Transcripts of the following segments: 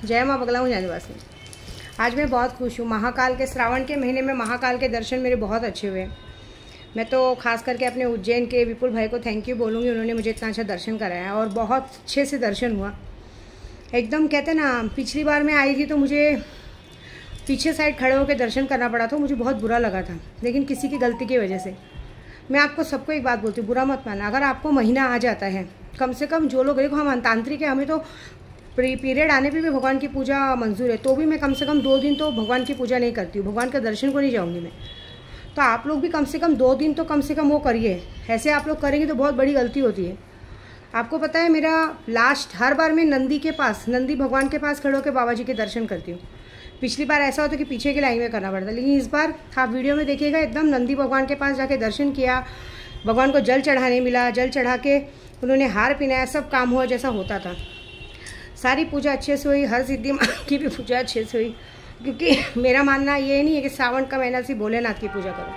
जय माँ बगलामुख निवासी। आज मैं बहुत खुश हूँ। महाकाल के श्रावण के महीने में महाकाल के दर्शन मेरे बहुत अच्छे हुए। मैं तो खास करके अपने उज्जैन के विपुल भाई को थैंक यू बोलूँगी, उन्होंने मुझे इतना अच्छा दर्शन कराया और बहुत अच्छे से दर्शन हुआ। एकदम कहते ना, पिछली बार मैं आई थी तो मुझे पीछे साइड खड़े होकर दर्शन करना पड़ा था, मुझे बहुत बुरा लगा था, लेकिन किसी की गलती की वजह से। मैं आपको सबको एक बात बोलती हूँ, बुरा मत माना। अगर आपको महीना आ जाता है, कम से कम जो लोग, देखो हम तांत्रिक है, हमें तो पीरियड आने पे भी भगवान की पूजा मंजूर है, तो भी मैं कम से कम 2 दिन तो भगवान की पूजा नहीं करती हूँ, भगवान के दर्शन को नहीं जाऊँगी मैं। तो आप लोग भी कम से कम 2 दिन तो कम से कम वो करिए। ऐसे आप लोग करेंगे तो बहुत बड़ी गलती होती है। आपको पता है, मेरा लास्ट हर बार मैं नंदी के पास, नंदी भगवान के पास खड़े होकर बाबा जी के दर्शन करती हूँ। पिछली बार ऐसा होता कि पीछे की लाइन में करना पड़ता, लेकिन इस बार आप वीडियो में देखिएगा, एकदम नंदी भगवान के पास जाके दर्शन किया, भगवान को जल चढ़ाने मिला, जल चढ़ा के उन्होंने हार पहनाया, सब काम हुआ जैसा होता था। सारी पूजा अच्छे से हुई, हर सिद्धि माँ की भी पूजा अच्छे से हुई, क्योंकि मेरा मानना ये नहीं है कि सावन का महीना से भोलेनाथ की पूजा करो,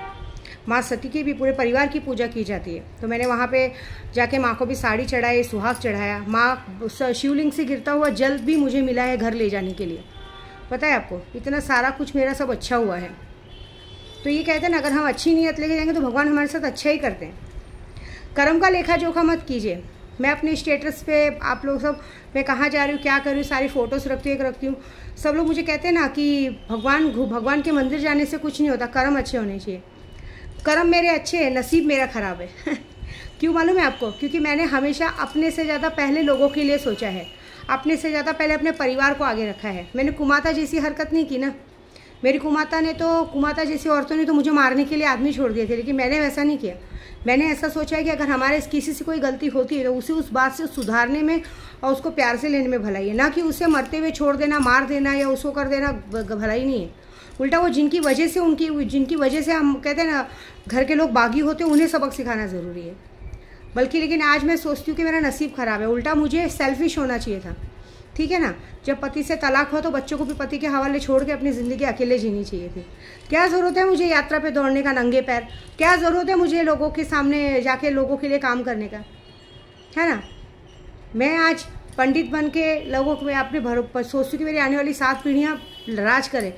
माँ सती की भी पूरे परिवार की पूजा की जाती है। तो मैंने वहाँ पे जाके माँ को भी साड़ी चढ़ाई, सुहाग चढ़ाया। माँ शिवलिंग से गिरता हुआ जल भी मुझे मिला है घर ले जाने के लिए। पता है आपको, इतना सारा कुछ मेरा सब अच्छा हुआ है। तो ये कहते हैं ना, अगर हम अच्छी नीयत लेके जाएंगे तो भगवान हमारे साथ अच्छा ही करते हैं। कर्म का लेखा जोखा मत कीजिए। मैं अपने स्टेटस पे आप लोग सब, मैं कहाँ जा रही हूँ, क्या कर रही हूँ, सारी फ़ोटोज़ रखती हूँ। सब लोग मुझे कहते हैं ना कि भगवान के मंदिर जाने से कुछ नहीं होता, कर्म अच्छे होने चाहिए। कर्म मेरे अच्छे हैं, नसीब मेरा ख़राब है। क्यों मालूम है आपको? क्योंकि मैंने हमेशा अपने से ज़्यादा पहले लोगों के लिए सोचा है, अपने से ज़्यादा पहले अपने परिवार को आगे रखा है। मैंने कुमाता जैसी हरकत नहीं की ना। मेरी कुमाता जैसी औरतों ने तो मुझे मारने के लिए आदमी छोड़ दिए थे, लेकिन मैंने वैसा नहीं किया। मैंने ऐसा सोचा है कि अगर हमारे किसी से कोई गलती होती है तो उसे उस बात से सुधारने में और उसको प्यार से लेने में भलाई है, ना कि उसे मरते हुए छोड़ देना, मार देना या उसको कर देना भलाई नहीं है। उल्टा वो जिनकी वजह से हम कहते हैं ना घर के लोग बागी होते हैं, उन्हें सबक सिखाना ज़रूरी है। बल्कि लेकिन आज मैं सोचती हूँ कि मेरा नसीब ख़राब है, उल्टा मुझे सेल्फिश होना चाहिए था। ठीक है ना, जब पति से तलाक हो तो बच्चों को भी पति के हवाले छोड़ के अपनी ज़िंदगी अकेले जीनी चाहिए थी। क्या ज़रूरत है मुझे यात्रा पे दौड़ने का नंगे पैर? क्या ज़रूरत है मुझे लोगों के सामने जाके लोगों के लिए काम करने का, है ना? मैं आज पंडित बन के लोगों को अपने सोचती हूँ कि मेरी आने वाली 7 पीढ़ियाँ राज करें,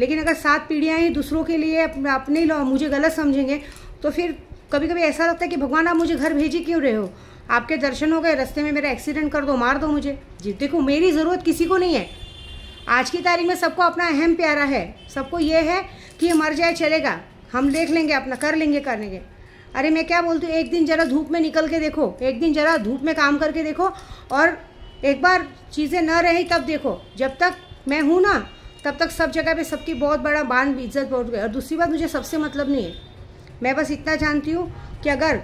लेकिन अगर 7 पीढ़ियाँ ही दूसरों के लिए अपने मुझे गलत समझेंगे तो फिर कभी कभी ऐसा लगता है कि भगवान आप मुझे घर भेजी क्यों रहे हो? आपके दर्शन हो गए, रास्ते में मेरा एक्सीडेंट कर दो, मार दो मुझे। जी देखो, मेरी ज़रूरत किसी को नहीं है। आज की तारीख में सबको अपना अहम प्यारा है, सबको ये है कि मर जाए चलेगा, हम देख लेंगे, अपना कर लेंगे करने। अरे मैं क्या बोलती हूँ, एक दिन ज़रा धूप में निकल के देखो, एक दिन ज़रा धूप में काम करके देखो, और एक बार चीज़ें न रही तब देखो। जब तक मैं हूँ ना, तब तक सब जगह पे सबकी बहुत बड़ा मान इज्जत बहुत गई। और दूसरी बात, मुझे सबसे मतलब नहीं है। मैं बस इतना जानती हूँ कि अगर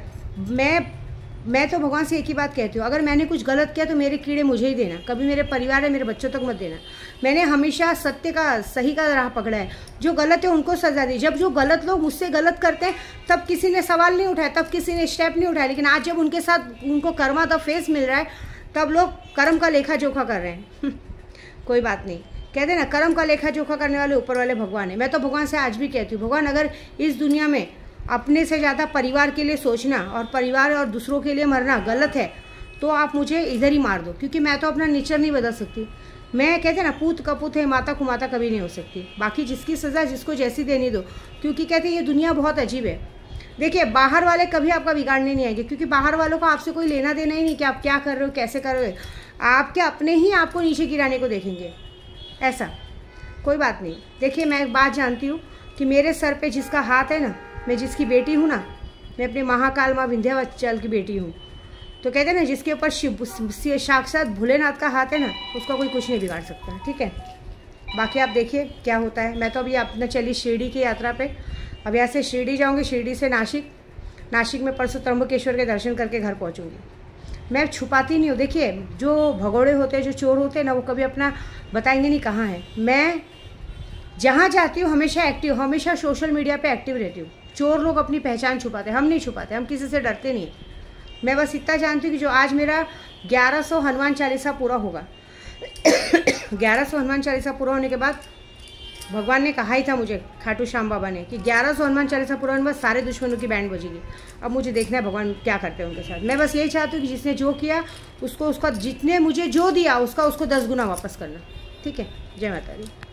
मैं तो भगवान से एक ही बात कहती हूँ, अगर मैंने कुछ गलत किया तो मेरे कीड़े मुझे ही देना, कभी मेरे परिवार या मेरे बच्चों तक मत देना। मैंने हमेशा सत्य का, सही का राह पकड़ा है। जो गलत है उनको सजा दी। जब जो गलत लोग मुझसे गलत करते हैं तब किसी ने सवाल नहीं उठाया, तब किसी ने स्टेप नहीं उठाया, लेकिन आज जब उनके साथ उनको कर्मा द फेस मिल रहा है तब लोग कर्म का लेखा जोखा कर रहे हैं। कोई बात नहीं, कहते ना, कर्म का लेखा जोखा करने वाले ऊपर वाले भगवान है। मैं तो भगवान से आज भी कहती हूँ, भगवान अगर इस दुनिया में अपने से ज़्यादा परिवार के लिए सोचना और परिवार और दूसरों के लिए मरना गलत है तो आप मुझे इधर ही मार दो, क्योंकि मैं तो अपना नेचर नहीं बदल सकती। मैं कहते ना, पूत कपूत है, माता कुमाता कभी नहीं हो सकती। बाकी जिसकी सज़ा जिसको जैसी देनी दो, क्योंकि कहते हैं ये दुनिया बहुत अजीब है। देखिए, बाहर वाले कभी आपका बिगाड़ने नहीं आएंगे, क्योंकि बाहर वालों को आपसे कोई लेना देना ही नहीं कि आप क्या कर रहे हो, कैसे कर रहे हो। आपके अपने ही आपको नीचे गिराने को देखेंगे। ऐसा कोई बात नहीं। देखिए, मैं एक बात जानती हूँ कि मेरे सर पे जिसका हाथ है ना, मैं जिसकी बेटी हूँ ना, मैं अपने महाकाल माँ विंध्याचल की बेटी हूँ। तो कहते हैं ना, जिसके ऊपर साक्षात भोलेनाथ का हाथ है ना, उसका कोई कुछ नहीं बिगाड़ सकता। ठीक है, बाकी आप देखिए क्या होता है। मैं तो अभी अपना चली शिरडी की यात्रा पे, अब यहाँ से शिरडी जाऊँगी, शिरडी से नासिक में परसों त्र्यंबकेश्वर के दर्शन करके घर पहुँचूँगी। मैं छुपाती नहीं हूँ। देखिए, जो भगोड़े होते हैं, जो चोर होते हैं ना, वो कभी अपना बताएंगे नहीं कहाँ है। मैं जहाँ जाती हूँ हमेशा एक्टिव, हमेशा सोशल मीडिया पे एक्टिव रहती हूँ। चोर लोग अपनी पहचान छुपाते हैं, हम नहीं छुपाते, हम किसी से डरते नहीं। मैं बस इतना जानती हूँ कि जो आज मेरा 1100 हनुमान चालीसा पूरा होगा, 1100 हनुमान चालीसा पूरा होने के बाद भगवान ने कहा ही था मुझे, खाटू श्याम बाबा ने, कि 1100 हनुमान चालीसा पूरा होने के बाद सारे दुश्मनों की बैंड बजेगी। अब मुझे देखना है भगवान क्या करते हैं उनके साथ। मैं बस यही चाहती हूँ कि जिसने जो किया उसको, उसका जितने मुझे जो दिया उसका उसको 10 गुना वापस करना। ठीक है, जय माता दी।